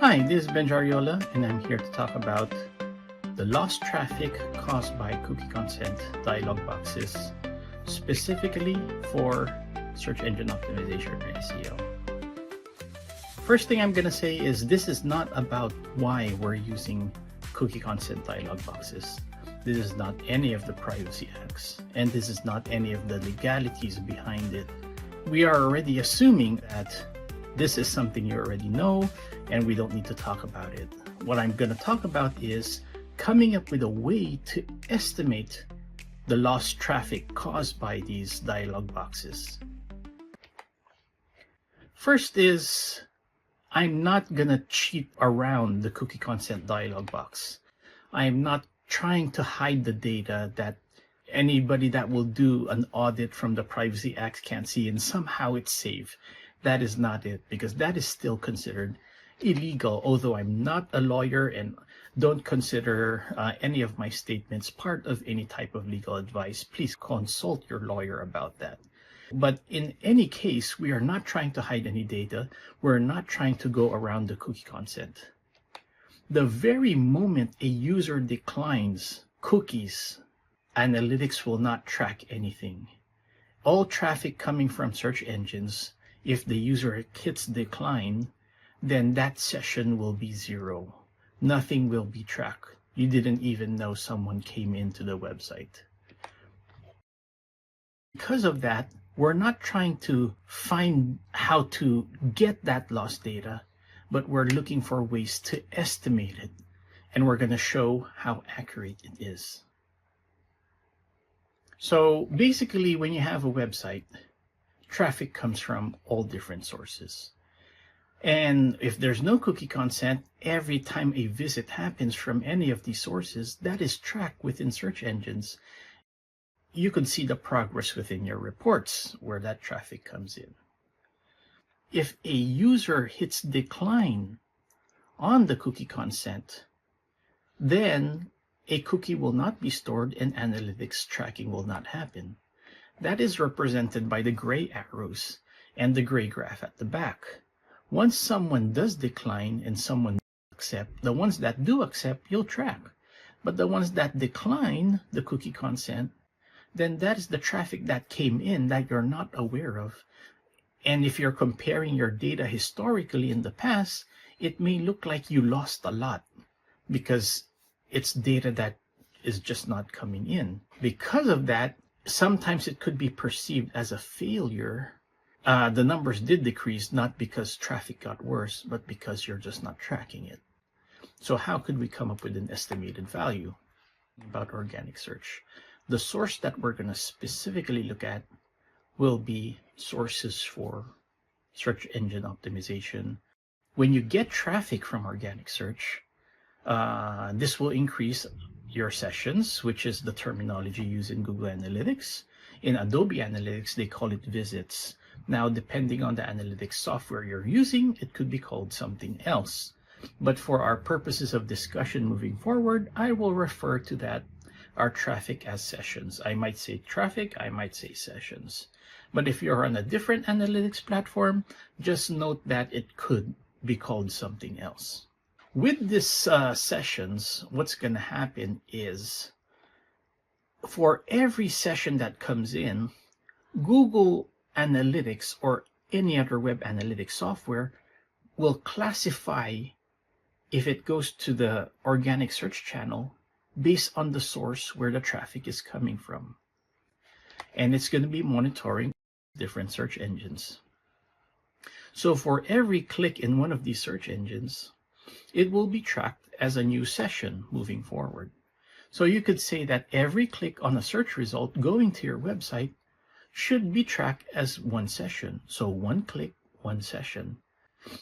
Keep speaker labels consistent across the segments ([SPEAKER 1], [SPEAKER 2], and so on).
[SPEAKER 1] Hi, this is Ben Jariola, and I'm here to talk about the lost traffic caused by cookie consent dialog boxes, specifically for search engine optimization or SEO. First thing I'm going to say is this is not about why we're using cookie consent dialog boxes. This is not any of the privacy acts, and this is not any of the legalities behind it. We are already assuming that this is something you already know, and we don't need to talk about it. What I'm going to talk about is coming up with a way to estimate the lost traffic caused by these dialog boxes. First is, I'm not going to cheat around the cookie consent dialog box. I'm not trying to hide the data that anybody that will do an audit from the Privacy Act can't see, and somehow it's safe. That is not it, because that is still considered illegal, although I'm not a lawyer and don't consider any of my statements part of any type of legal advice. Please consult your lawyer about that. But in any case, we are not trying to hide any data. We're not trying to go around the cookie consent. The very moment a user declines cookies, analytics will not track anything. All traffic coming from search engines, if the user hits decline, then that session will be zero. Nothing will be tracked. You didn't even know someone came into the website. Because of that, we're not trying to find how to get that lost data, but we're looking for ways to estimate it, and we're going to show how accurate it is. So basically, when you have a website, traffic comes from all different sources. And if there's no cookie consent, every time a visit happens from any of these sources, that is tracked within search engines. You can see the progress within your reports where that traffic comes in. If a user hits decline on the cookie consent, then a cookie will not be stored and analytics tracking will not happen. That is represented by the gray arrows and the gray graph at the back. Once someone does decline and someone accept, the ones that do accept, you'll track. But the ones that decline the cookie consent, then that is the traffic that came in that you're not aware of. And if you're comparing your data historically in the past, it may look like you lost a lot because it's data that is just not coming in. Because of that, sometimes it could be perceived as a failure. The numbers did decrease, not because traffic got worse, but because you're just not tracking it. So how could we come up with an estimated value about organic search? The source that we're going to specifically look at will be sources for search engine optimization. When you get traffic from organic search, this will increase your sessions, which is the terminology used in Google Analytics. In Adobe Analytics, they call it visits. Now, depending on the analytics software you're using, it could be called something else. But for our purposes of discussion moving forward, I will refer to that, our traffic, as sessions. I might say traffic, I might say sessions. But if you're on a different analytics platform, just note that it could be called something else. With this sessions, what's going to happen is for every session that comes in, Google Analytics or any other web analytics software will classify if it goes to the organic search channel based on the source where the traffic is coming from. And it's going to be monitoring different search engines. So for every click in one of these search engines, it will be tracked as a new session moving forward. So you could say that every click on a search result going to your website should be tracked as one session. So one click, one session.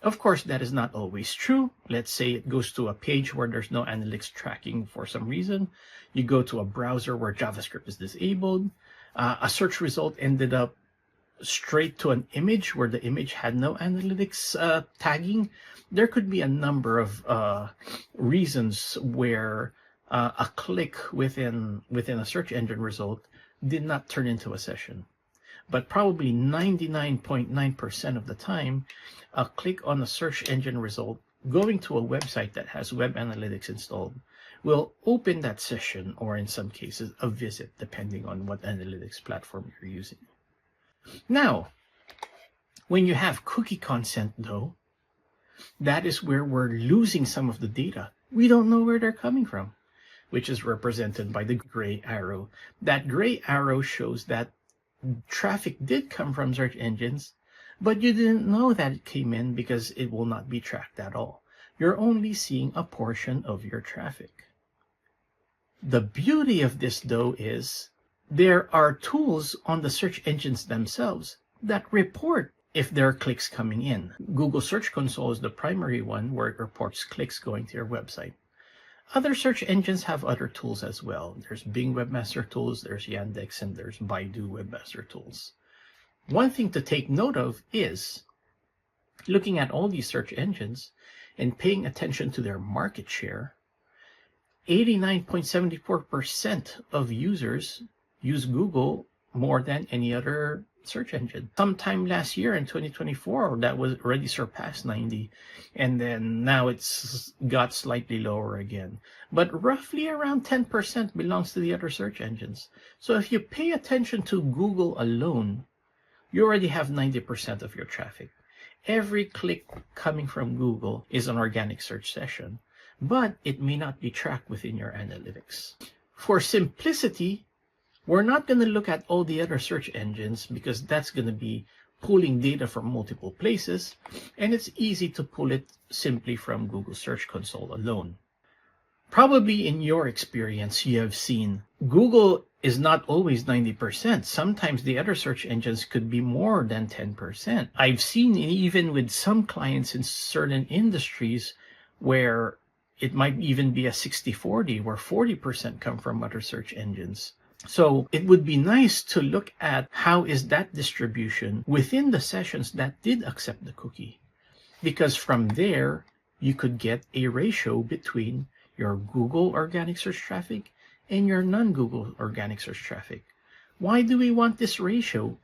[SPEAKER 1] Of course, that is not always true. Let's say it goes to a page where there's no analytics tracking for some reason. You go to a browser where JavaScript is disabled. A search result ended up straight to an image where the image had no analytics tagging. There could be a number of reasons where a click within a search engine result did not turn into a session. But probably 99.9% of the time, a click on a search engine result going to a website that has web analytics installed will open that session, or in some cases, a visit, depending on what analytics platform you're using. Now, when you have cookie consent, though, that is where we're losing some of the data. We don't know where they're coming from, which is represented by the gray arrow. That gray arrow shows that traffic did come from search engines, but you didn't know that it came in because it will not be tracked at all. You're only seeing a portion of your traffic. The beauty of this, though, is there are tools on the search engines themselves that report if there are clicks coming in. Google Search Console is the primary one where it reports clicks going to your website. Other search engines have other tools as well. There's Bing Webmaster Tools, there's Yandex, and there's Baidu Webmaster Tools. One thing to take note of is looking at all these search engines and paying attention to their market share. 89.74% of users use Google more than any other search engine. Sometime last year in 2024, that was already surpassed 90, and then now it's got slightly lower again. But roughly around 10% belongs to the other search engines. So if you pay attention to Google alone, you already have 90% of your traffic. Every click coming from Google is an organic search session, but it may not be tracked within your analytics. For simplicity, we're not going to look at all the other search engines because that's going to be pulling data from multiple places, and it's easy to pull it simply from Google Search Console alone. Probably in your experience, you have seen Google is not always 90%. Sometimes the other search engines could be more than 10%. I've seen even with some clients in certain industries where it might even be a 60-40, where 40% come from other search engines. So it would be nice to look at how is that distribution within the sessions that did accept the cookie. Because from there, you could get a ratio between your Google organic search traffic and your non-Google organic search traffic. Why do we want this ratio?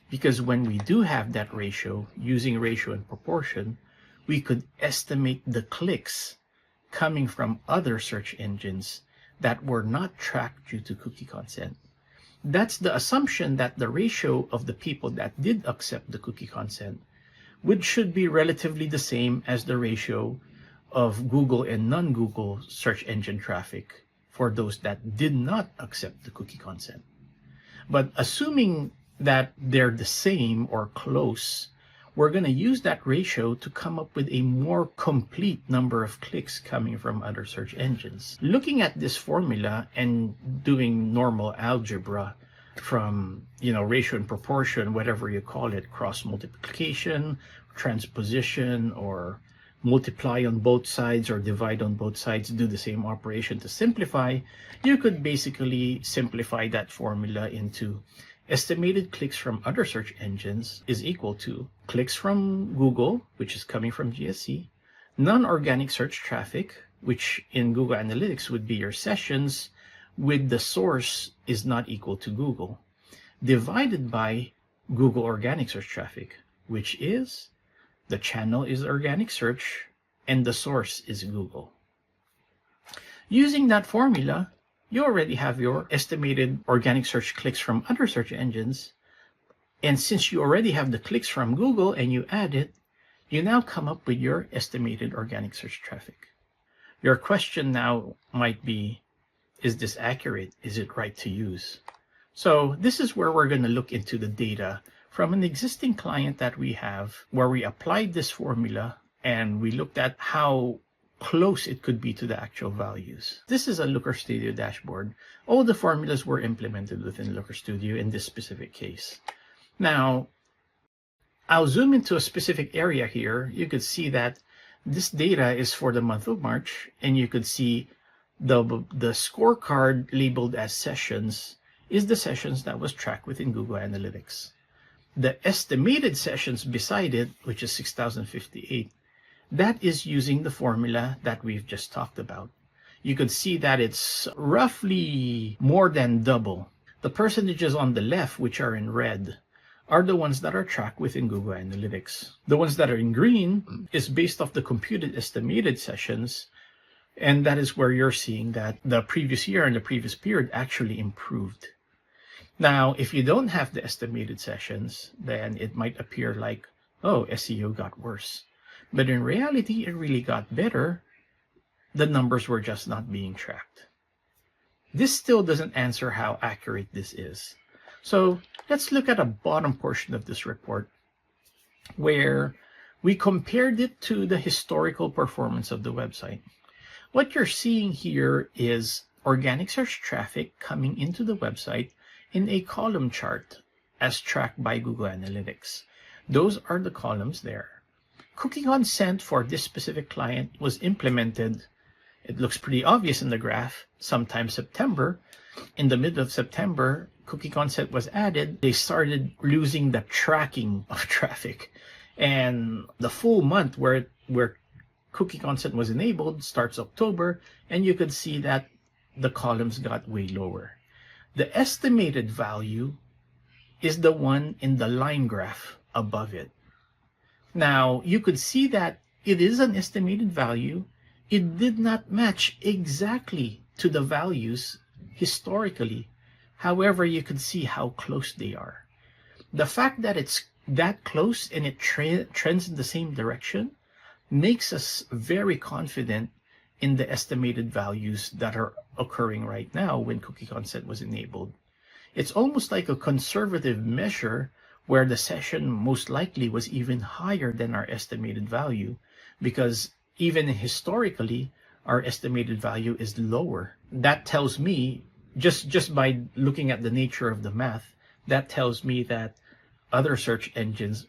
[SPEAKER 1] Because when we do have that ratio, using ratio and proportion, we could estimate the clicks coming from other search engines that were not tracked due to cookie consent. That's the assumption that the ratio of the people that did accept the cookie consent should be relatively the same as the ratio of Google and non-Google search engine traffic for those that did not accept the cookie consent. But assuming that they're the same or close, we're going to use that ratio to come up with a more complete number of clicks coming from other search engines. Looking at this formula and doing normal algebra from, ratio and proportion, whatever you call it, cross multiplication, transposition, or multiply on both sides or divide on both sides, do the same operation to simplify, you could basically simplify that formula into estimated clicks from other search engines is equal to clicks from Google, which is coming from GSC, non-organic search traffic, which in Google Analytics would be your sessions with the source is not equal to Google, divided by Google organic search traffic, which is the channel is organic search and the source is Google. Using that formula, you already have your estimated organic search clicks from other search engines. And since you already have the clicks from Google and you add it, you now come up with your estimated organic search traffic. Your question now might be, is this accurate? Is it right to use? So this is where we're going to look into the data from an existing client that we have, where we applied this formula and we looked at how close it could be to the actual values. This is a Looker Studio dashboard. All the formulas were implemented within Looker Studio in this specific case. Now, I'll zoom into a specific area here. You could see that this data is for the month of March, and you could see the scorecard labeled as sessions is the sessions that was tracked within Google Analytics. The estimated sessions beside it, which is 6,058, that is using the formula that we've just talked about. You could see that it's roughly more than double. The percentages on the left, which are in red, are the ones that are tracked within Google Analytics. The ones that are in green is based off the computed estimated sessions, and that is where you're seeing that the previous year and the previous period actually improved. Now, if you don't have the estimated sessions, then it might appear like, oh, SEO got worse. But in reality, it really got better. The numbers were just not being tracked. This still doesn't answer how accurate this is. So let's look at a bottom portion of this report where we compared it to the historical performance of the website. What you're seeing here is organic search traffic coming into the website in a column chart as tracked by Google Analytics. Those are the columns there. Cookie consent for this specific client was implemented. It looks pretty obvious in the graph, sometime September. In the middle of September, cookie consent was added. They started losing the tracking of traffic. And the full month where cookie consent was enabled starts October, and you could see that the columns got way lower. The estimated value is the one in the line graph above it. Now, you could see that it is an estimated value. It did not match exactly to the values historically. However, you could see how close they are. The fact that it's that close and it trends in the same direction makes us very confident in the estimated values that are occurring right now when cookie consent was enabled. It's almost like a conservative measure where the session most likely was even higher than our estimated value, because even historically, our estimated value is lower. That tells me, just by looking at the nature of the math, that tells me that other search engines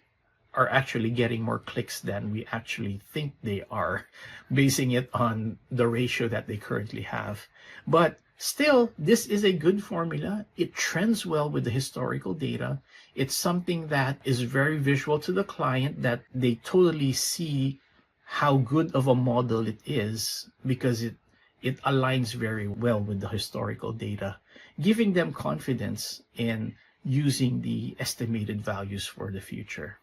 [SPEAKER 1] are actually getting more clicks than we actually think they are, basing it on the ratio that they currently have. But still, this is a good formula. It trends well with the historical data. It's something that is very visual to the client, that they totally see how good of a model it is, because it aligns very well with the historical data, giving them confidence in using the estimated values for the future.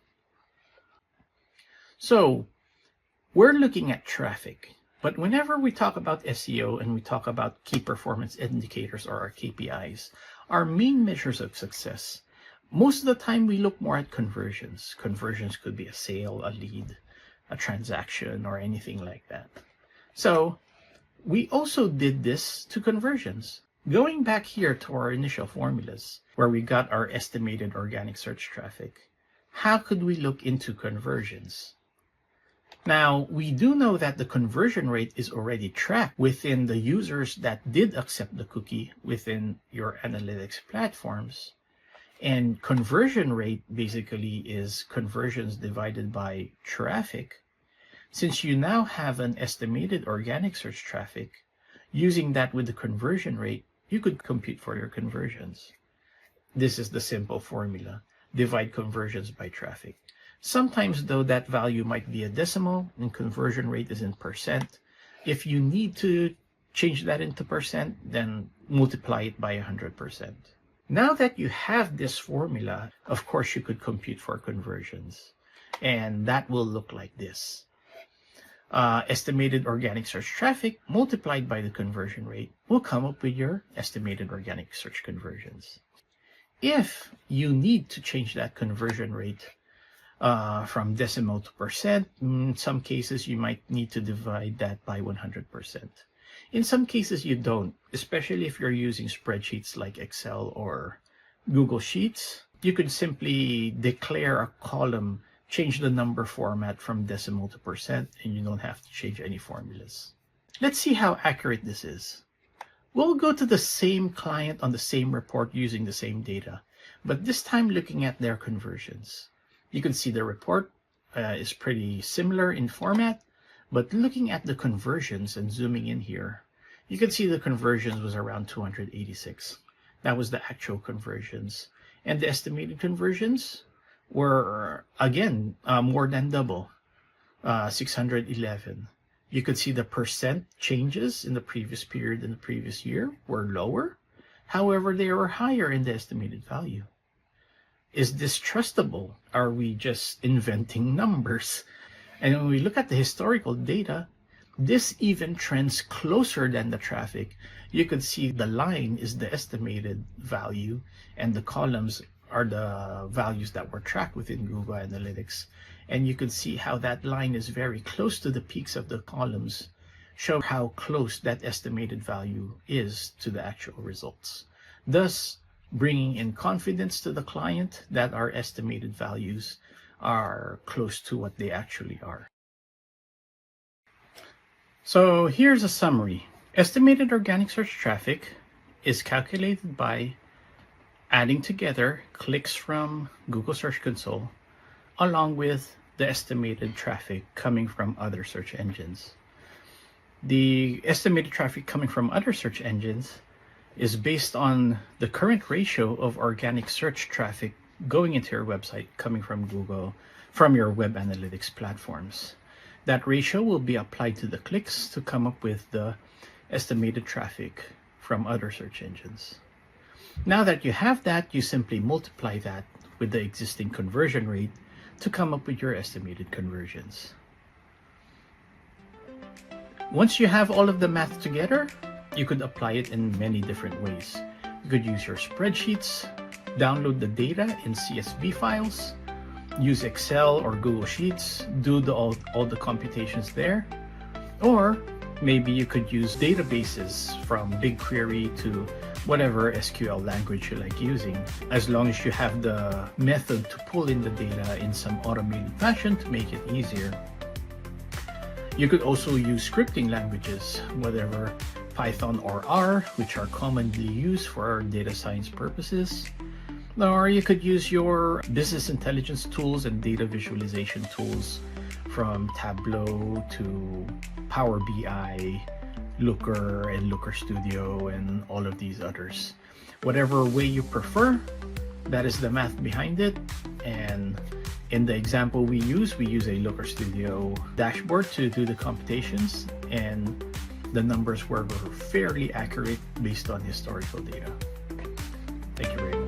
[SPEAKER 1] So we're looking at traffic, but whenever we talk about SEO and we talk about key performance indicators, or our KPIs, our main measures of success, most of the time we look more at conversions. Conversions could be a sale, a lead, a transaction, or anything like that. So we also did this to conversions. Going back here to our initial formulas, where we got our estimated organic search traffic, how could we look into conversions? Now, we do know that the conversion rate is already tracked within the users that did accept the cookie within your analytics platforms. And conversion rate basically is conversions divided by traffic. Since you now have an estimated organic search traffic, using that with the conversion rate, you could compute for your conversions. This is the simple formula. Divide conversions by traffic. Sometimes, though, that value might be a decimal and conversion rate is in percent. If you need to change that into percent, then multiply it by 100%. Now that you have this formula, of course, you could compute for conversions. And that will look like this. Estimated organic search traffic multiplied by the conversion rate will come up with your estimated organic search conversions. If you need to change that conversion rate from decimal to percent, in some cases you might need to divide that by 100%. In some cases you don't, especially if you're using spreadsheets like Excel or Google Sheets. You could simply declare a column, change the number format from decimal to percent, and you don't have to change any formulas. Let's see how accurate this is. We'll go to the same client on the same report using the same data, but this time looking at their conversions. You can see the report is pretty similar in format, but looking at the conversions and zooming in here, you can see the conversions was around 286. That was the actual conversions. And the estimated conversions were, again, more than double, 611. You could see the percent changes in the previous period and the previous year were lower. However, they were higher in the estimated value. Is this trustable? Are we just inventing numbers? And when we look at the historical data, this even trends closer than the traffic. You could see the line is the estimated value, and the columns are the values that were tracked within Google Analytics. And you could see how that line is very close to the peaks of the columns, show how close that estimated value is to the actual results, thus bringing in confidence to the client that our estimated values are close to what they actually are. So here's a summary. Estimated organic search traffic is calculated by adding together clicks from Google Search Console along with the estimated traffic coming from other search engines. The estimated traffic coming from other search engines is based on the current ratio of organic search traffic going into your website coming from Google, from your web analytics platforms. That ratio will be applied to the clicks to come up with the estimated traffic from other search engines. Now that you have that, you simply multiply that with the existing conversion rate to come up with your estimated conversions. Once you have all of the math together, you could apply it in many different ways. You could use your spreadsheets, download the data in CSV files, use Excel or Google Sheets, do all the computations there. Or maybe you could use databases from BigQuery to whatever SQL language you like using, as long as you have the method to pull in the data in some automated fashion to make it easier. You could also use scripting languages, whatever Python or R, which are commonly used for data science purposes. Or you could use your business intelligence tools and data visualization tools from Tableau to Power BI, Looker and Looker Studio, and all of these others. Whatever way you prefer, that is the math behind it. And in the example we use a Looker Studio dashboard to do the computations, and the numbers were fairly accurate based on historical data. Thank you very much.